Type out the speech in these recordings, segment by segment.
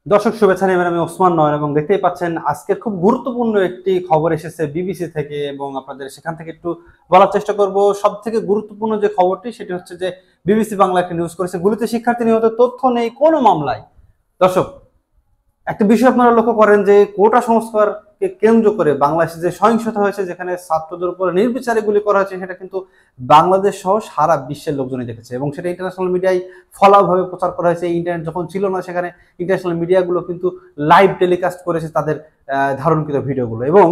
দর্শক শুভেচ্ছা নেবেন, আমি ওসমান নয়ন এবং দেখতেই পাচ্ছেন আজকের খুব গুরুত্বপূর্ণ একটি খবর এসেছে বিবিসি থেকে এবং আপনাদের সেখান থেকে একটু বলার চেষ্টা করব। সব থেকে গুরুত্বপূর্ণ যে খবরটি সেটি হচ্ছে যে বিবিসি বাংলা একটা নিউজ করেছে, গুলিতে শিক্ষার্থী নিহত, তথ্য নেই কোনো মামলায়। দর্শক, একটা বিষয় আপনারা লক্ষ্য করেন যে কোটা সংস্কারকে কেন্দ্র করে বাংলাদেশে যে সহিংসতা হয়েছে, যেখানে ছাত্রদের উপরে নির্বিচারে গুলি করা হয়েছে, সেটা কিন্তু বাংলাদেশ সহ সারা বিশ্বের লোকজনই দেখেছে এবং সেটা ইন্টারন্যাশনাল মিডিয়ায় ফলাভাবে প্রচার করা হয়েছে। ইন্টারনেট যখন ছিল না, সেখানে ইন্টারন্যাশনাল মিডিয়াগুলো কিন্তু লাইভ টেলিকাস্ট করেছে তাদের ধারণকৃত ভিডিওগুলো। এবং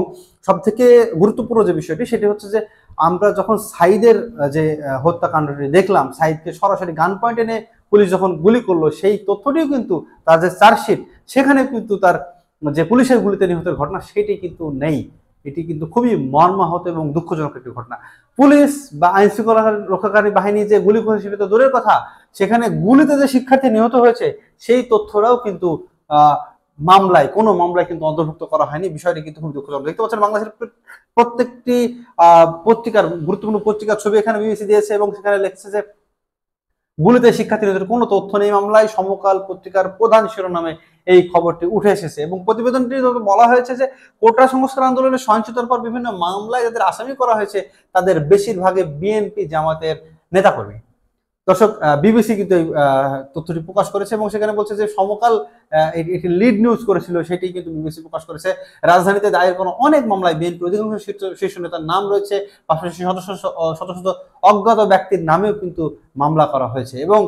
সব থেকে গুরুত্বপূর্ণ যে বিষয়টি সেটি হচ্ছে যে আমরা যখন সাইদের যে হত্যাকাণ্ডটি দেখলাম, সাইদকে সরাসরি গান পয়েন্ট এনে পুলিশ যখন গুলি করলো, সেই তথ্যটিও কিন্তু তার যে চার্জশিট সেখানে কিন্তু তার যে পুলিশের গুলিতে নিহতের ঘটনা সেটি কিন্তু নেই। এটি কিন্তু খুবই মর্মাহত এবং দুঃখজনক একটি ঘটনা। পুলিশ বা আইন শৃঙ্খলা রক্ষাকারী বাহিনী যে গুলি করেছে সেটা তো দূরের কথা, সেখানে গুলিতে যে শিক্ষার্থী নিহত হয়েছে সেই তথ্যটাও কিন্তু কোনো মামলায় কিন্তু অন্তর্ভুক্ত করা হয়নি। বিষয়টি কিন্তু খুব দুঃখজনক। দেখতে পাচ্ছেন বাংলাদেশের প্রত্যেকটি পত্রিকার, গুরুত্বপূর্ণ পত্রিকার ছবি এখানে বিবিসি দিয়েছে এবং সেখানে লেখছে যে গুলিতে শিক্ষার্থীদের কোনো তথ্য নেই মামলায়। সমকাল পত্রিকার প্রধান শিরোনামে এই খবরটি উঠে এসেছে এবং প্রতিবেদনটি বলা হয়েছে যে কোটা সংস্কার আন্দোলনের সহিংসতার পর বিভিন্ন মামলায় যাদের আসামি করা হয়েছে তাদের বেশিরভাগে বিএনপি জামাতের নেতাকর্মী। দর্শক, বিবিসি কিন্তু এই তথ্যটি প্রকাশ করেছে এবং সেখানে বলছে যে সমকাল এটি লিড নিউজ করেছিল, সেটি কিন্তু বিবিসি প্রকাশ করেছে। রাজধানীতে দায়ের কোনো অনেক মামলায় বিএনপি অধিকাংশ শীর্ষ নেতার নাম রয়েছে, পাশাপাশি শত শত অজ্ঞাত ব্যক্তির নামেও কিন্তু মামলা করা হয়েছে এবং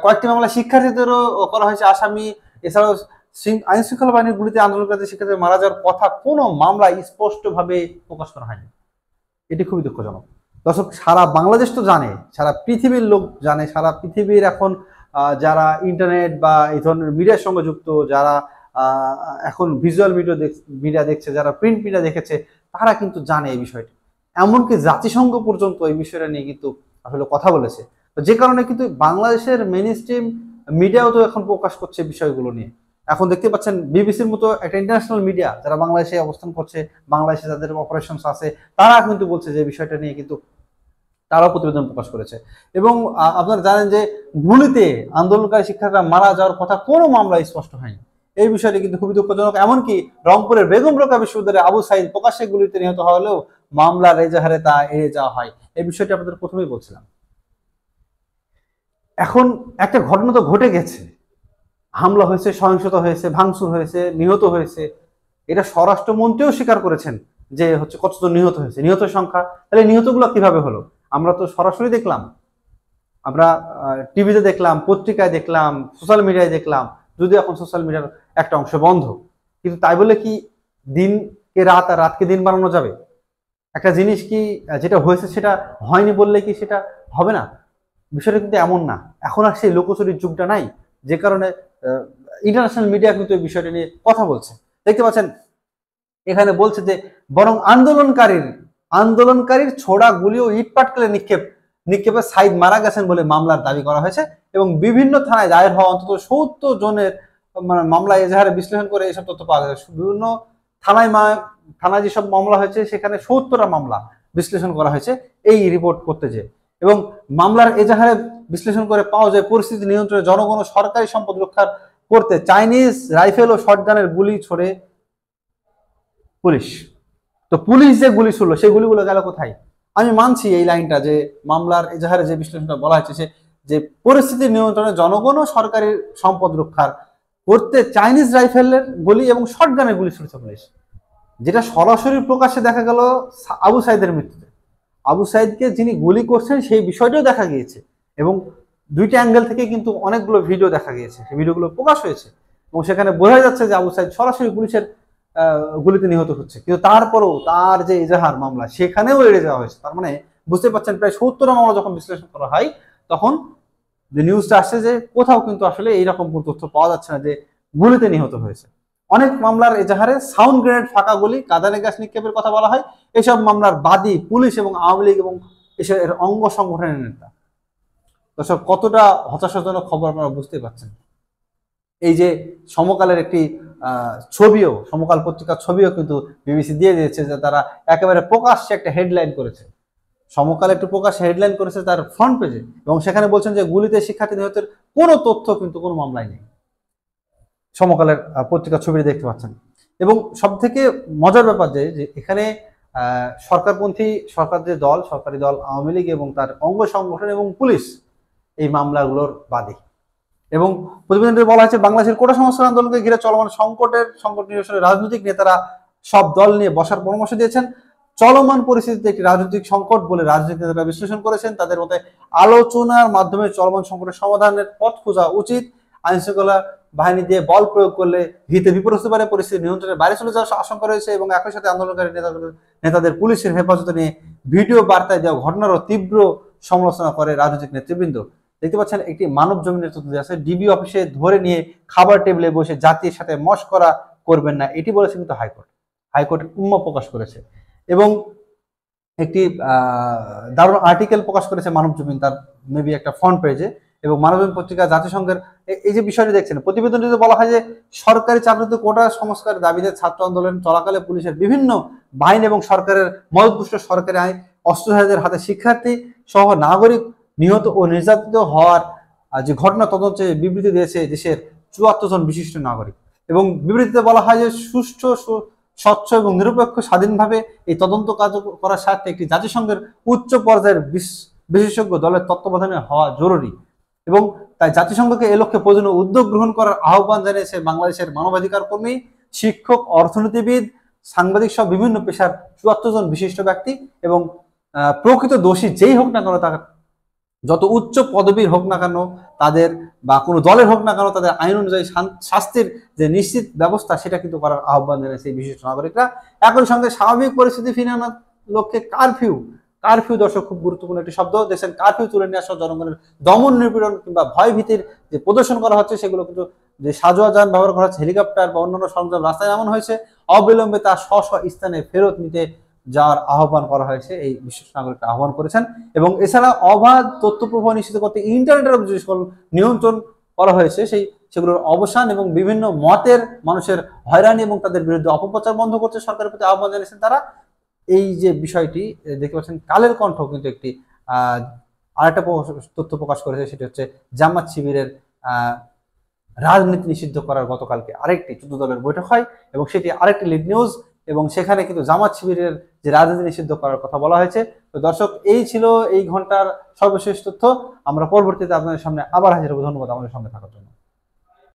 কয়েকটি মামলা শিক্ষার্থীদেরও করা হয়েছে আসামি। এছাড়াও আইন শৃঙ্খলা বাহিনীর গুলিতে আন্দোলনকারী শিক্ষার্থী মারা যাওয়ার কথা কোনো মামলায় স্পষ্টভাবে প্রকাশ করা হয়নি। এটি খুবই দুঃখজনক। দর্শক, সারা বাংলাদেশ তো জানে, সারা পৃথিবীর লোক জানে, সারা পৃথিবীর এখন যারা ইন্টারনেট বা এই ধরনের মিডিয়ার সঙ্গে যুক্ত, যারা এখন ভিজুয়াল মিডিয়া দেখছে, যারা প্রিন্ট মিডিয়া দেখেছে, তারা কিন্তু জানে এই বিষয়টি। এমনকি জাতিসংঘ পর্যন্ত এই বিষয়টা নিয়ে কিন্তু আসলে কথা বলেছে। যে কারণে কিন্তু বাংলাদেশের মেইন স্ট্রিম মিডিয়াও তো এখন প্রকাশ করছে বিষয়গুলো নিয়ে। এখন দেখতে পাচ্ছেন বিবিসির মতো একটা ইন্টারন্যাশনাল মিডিয়া যারা বাংলাদেশে অবস্থান করছে, বাংলাদেশে যাদের অপারেশন আছে, তারা কিন্তু বলছে যে বিষয়টা নিয়ে কিন্তু তারাও প্রতিবেদন প্রকাশ করেছে। এবং আপনারা জানেন যে গুলিতে আন্দোলনকারী শিক্ষার্থীরা মারা যাওয়ার কথা কোনো মামলা স্পষ্ট হয়নি। এই বিষয়টি কিন্তু খুবই দুঃখজনক। এমনকি রংপুরের বেগম রোকেয়া বিশ্ববিদ্যালয়ে আবু সাইদ প্রকাশ্যে গুলিতে নিহত হলেও মামলার এজাহারে তা এড়িয়ে যাওয়া হয়। এই বিষয়টি আপনাদের প্রথমেই বলছিলাম। এখন একটা ঘটনা তো ঘটে গেছে, হামলা হয়েছে, সহিংসতা হয়েছে, ভাঙচুর হয়েছে, নিহত হয়েছে। এটা স্বরাষ্ট্রমন্ত্রীও স্বীকার করেছেন যে হচ্ছে কতজন নিহত হয়েছে, নিহতের সংখ্যা। তাহলে নিহতগুলো কিভাবে হলো? আমরা তো সরাসরি দেখলাম, আমরা টিভিতে দেখলাম, পত্রিকায় দেখলাম, সোশ্যাল মিডিয়ায় দেখলাম, যদিও এখন সোশ্যাল মিডিয়ার একটা অংশ বন্ধ। কিন্তু তাই বলে কি দিনকে রাত আর রাতকে দিন বানানো যাবে? একটা জিনিস কি যেটা হয়েছে সেটা হয়নি বললে কি সেটা হবে না? বিষয়টা কিন্তু এমন না। এখন আর সেই লোকচুরির যুগটা নাই, যে কারণে ইন্টারন্যাশনাল মিডিয়া কিন্তু এই বিষয়টা নিয়ে কথা বলছে। দেখতে পাচ্ছেন এখানে বলছে যে বরং আন্দোলনকারীর ছোড়া গুলি ও ইট পাটকেলে নিক্ষেপে সাইদ মারা গেছেন বলে মামলার দাবি করা হয়েছে এবং বিভিন্ন থানায় দায়ের হওয়া অন্তত ৭০ জনের মামলা এজাহারে বিশ্লেষণ করে এসব তথ্য পাওয়া গেছে। বিভিন্ন থানায় যেসব মামলা হয়েছে সেখানে ৭০টা মামলা বিশ্লেষণ করা হয়েছে এই রিপোর্ট করতে যে। এবং মামলার এজাহারে বিশ্লেষণ করে পাওয়া যায় পরিস্থিতি নিয়ন্ত্রণে জনগণ ও সরকারি সম্পদ রক্ষা করতে চাইনিজ রাইফেল ও শটগানের গুলি ছড়ে পুলিশ। তো পুলিশ যে গুলি ছুড়লো সেই গুলিগুলো গেল কোথায়? আমি মানছি এই লাইনটা যে মামলার এজাহারে যে বিশ্লেষণটা বলা হয়েছে যে পরিস্থিতি নিয়ন্ত্রণে জনগণ ও সরকারি সম্পদ রক্ষার করতে চাইনিজ রাইফেলের গুলি এবং শটগানের গুলি ছুড়েছে পুলিশ, যেটা সরাসরি প্রকাশ্যে দেখা গেল আবু সাইদের মৃত্যুতে। আবু সাইদকে যিনি গুলি করছেন সেই বিষয়টাও দেখা গিয়েছে এবং দুইটা অ্যাঙ্গেল থেকে কিন্তু অনেকগুলো ভিডিও দেখা গিয়েছে, সেই ভিডিওগুলো প্রকাশ হয়েছে এবং সেখানে বোঝা যাচ্ছে যে আবু সাইদ সরাসরি পুলিশের গুলিতে নিহত হচ্ছে। কিন্তু তারপরেও তার যে এজাহার মামলা সেখানেও এড়ে যাওয়া হয়েছে। তার মানে বুঝতে পারছেন, প্রায় ৭০টা মামলা যখন বিশ্লেষণ করা হয় তখন যে নিউজটা আসছে যে কোথাও কিন্তু আসলে এইরকম কোনো তথ্য পাওয়া যাচ্ছে না যে গুলিতে নিহত হয়েছে। অনেক মামলার এজাহারে সাউন্ড গ্রেনেড, ফাঁকা গুলি, কাঁদানে গ্যাস নিক্ষেপের কথা বলা হয়। এসব মামলার বাদী পুলিশ এবং আওয়ামী লীগ এবং এর অঙ্গ সংগঠনের নেতা। দর্শক, কতটা হতাশাজনক খবর আপনারা বুঝতে পারছেন। এই যে সমকালের একটি ছবিও, সমকাল পত্রিকার ছবিও কিন্তু বিবিসি দিয়ে দিয়েছে যে তারা একেবারে প্রকাশ্যে একটা হেডলাইন করেছে। সমকাল একটু প্রকাশ্যে হেডলাইন করেছে তার ফ্রন্ট পেজে এবং সেখানে বলছেন যে গুলিতে শিক্ষার্থী নিহতের কোনো তথ্য কিন্তু কোনো মামলায় নেই। সমকালের পত্রিকা ছবিটি দেখতে পাচ্ছেন। এবং সব থেকে মজার ব্যাপার যে এখানে সরকারপন্থী সরকার যে দল, সরকারি দল আওয়ামী লীগ এবং তার অঙ্গ সংগঠন এবং পুলিশ এই মামলাগুলোর বাদী। এবং প্রতিবেদনে বলা হয়েছে বাংলাদেশের কোটা সংস্কার আন্দোলনকে ঘিরে চলমান সংকট নিরসনে রাজনৈতিক নেতারা সব দল নিয়ে বসার পরামর্শ দিয়েছেন। চলমান পরিস্থিতিতে একটি রাজনৈতিক সংকট বলে রাজনৈতিক নেতারা বিশ্লেষণ করেছেন। তাদের মতে আলোচনার মাধ্যমে চলমান সংকটের সমাধানের পথ খোঁজা উচিত। আইন শৃঙ্খলা বাহিনী দিয়ে বল প্রয়োগ করলে হিতে বিপরীত হতে পারে, পরিস্থিতি নিয়ন্ত্রণের বাইরে চলে যাওয়ার আশঙ্কা রয়েছে। এবং একই সাথে আন্দোলনকারী নেতাদের পুলিশের হেফাজতে নিয়ে ভিডিও বার্তায় দেওয়া ঘটনারও তীব্র সমালোচনা করে রাজনৈতিক নেতৃবৃন্দ। দেখতে পাচ্ছেন একটি মানব জমিনের তথ্য দেওয়া আছে, ডিবি অফিসে ধরে নিয়ে খাবার টেবিলে বসে জাতির সাথে মশকরা করবেন না, এটি বলেছে কিন্তু হাইকোর্টের উম্মা প্রকাশ করেছে। এবং একটি দারুণ আর্টিকেল প্রকাশ করেছে মানব জমিন, তার মেবি একটা ফ্রন্ট পেজে। এবং মানব জমিন পত্রিকা জাতিসংঘের এই যে বিষয়টি দেখছেন, প্রতিবেদনটিতে বলা হয় যে সরকারি চাকরিতে কোটা সংস্কার দাবিতে ছাত্র আন্দোলন চলাকালে পুলিশের বিভিন্ন বাহিনী এবং সরকারের মদতপুষ্ট সরকারি আইন অস্ত্রধারীদের হাতে শিক্ষার্থী সহ নাগরিক নিহত ও নির্যাতিত হওয়ার যে ঘটনা তদন্তে বিবৃতি দিয়েছে দেশের ৭৪ জন বিশিষ্ট নাগরিক। এবং বিবৃতিতে বলা হয় যে সুষ্ঠু, স্বচ্ছ এবং নিরপেক্ষ স্বাধীনভাবে এই তদন্ত কাজ করার স্বার্থে একটি জাতিসংঘের উচ্চ পর্যায়ের বিশেষজ্ঞ দলের তত্ত্বাবধানে হওয়া জরুরি। এবং তাই জাতিসংঘকে এ লক্ষ্যে প্রয়োজনীয় উদ্যোগ গ্রহণ করার আহ্বান জানিয়েছে বাংলাদেশের মানবাধিকার কর্মী, শিক্ষক, অর্থনীতিবিদ, সাংবাদিক সহ বিভিন্ন পেশার ৭৪ জন বিশিষ্ট ব্যক্তি। এবং প্রকৃত দোষী যেই হোক না কেন, তার যত উচ্চ পদবীর হোক না কেন, তাদের বা কোনো দলের হোক না কেন, তাদের আইন অনুযায়ী শাস্তির যে নিশ্চিত ব্যবস্থা সেটা কিন্তু করার আহ্বান জানিয়েছে এই বিশিষ্ট নাগরিকরা। একই সঙ্গে স্বাভাবিক পরিস্থিতি ফিরিয়ে আনার লক্ষ্যে কারফিউ দর্শক খুব গুরুত্বপূর্ণ একটি শব্দ দেখছেন, কারফিউ তুলে নিয়ে আসা জনগণের দমন নিপীড়ন কিংবা ভয় ভীতির যে প্রদর্শন করা হচ্ছে সেগুলো কিন্তু যে সাজোয়া যান ব্যবহার করা হচ্ছে, হেলিকপ্টার বা অন্যান্য সরঞ্জাম রাস্তায় নামানো হয়েছে, অবিলম্বে তা স্ব স্থানে ফেরত নিতে যাওয়ার আহ্বান করা হয়েছে, এই বিশিষ্ট নাগরিকরা আহ্বান করেছেন। এবং এছাড়া অবাধ তথ্য প্রবাহ নিশ্চিত করতে ইন্টারনেটের যে সকল নিয়ন্ত্রণ করা হয়েছে সেগুলোর অবসান এবং বিভিন্ন মতের মানুষের হয়রানি এবং তাদের বিরুদ্ধে অপপ্রচার বন্ধ করতে সরকারের প্রতি আহ্বান জানিয়েছেন তারা। এই যে বিষয়টি দেখতে পাচ্ছেন, কালের কণ্ঠ কিন্তু একটি আরেকটা তথ্য প্রকাশ করেছে, সেটি হচ্ছে জামাত শিবিরের রাজনীতি নিষিদ্ধ করার গতকালকে আরেকটি 14 দলের বৈঠক হয় এবং সেটি আরেকটি লিড নিউজ। এবং সেখানে কিন্তু জামাত শিবিরের যে রাজনীতি নিষিদ্ধ করার কথা বলা হয়েছে। তো দর্শক, এই ছিল এই ঘন্টার সর্বশেষ তথ্য। আমরা পরবর্তীতে আপনাদের সামনে আবার হাজির হব। ধন্যবাদ আমাদের সঙ্গে থাকার জন্য।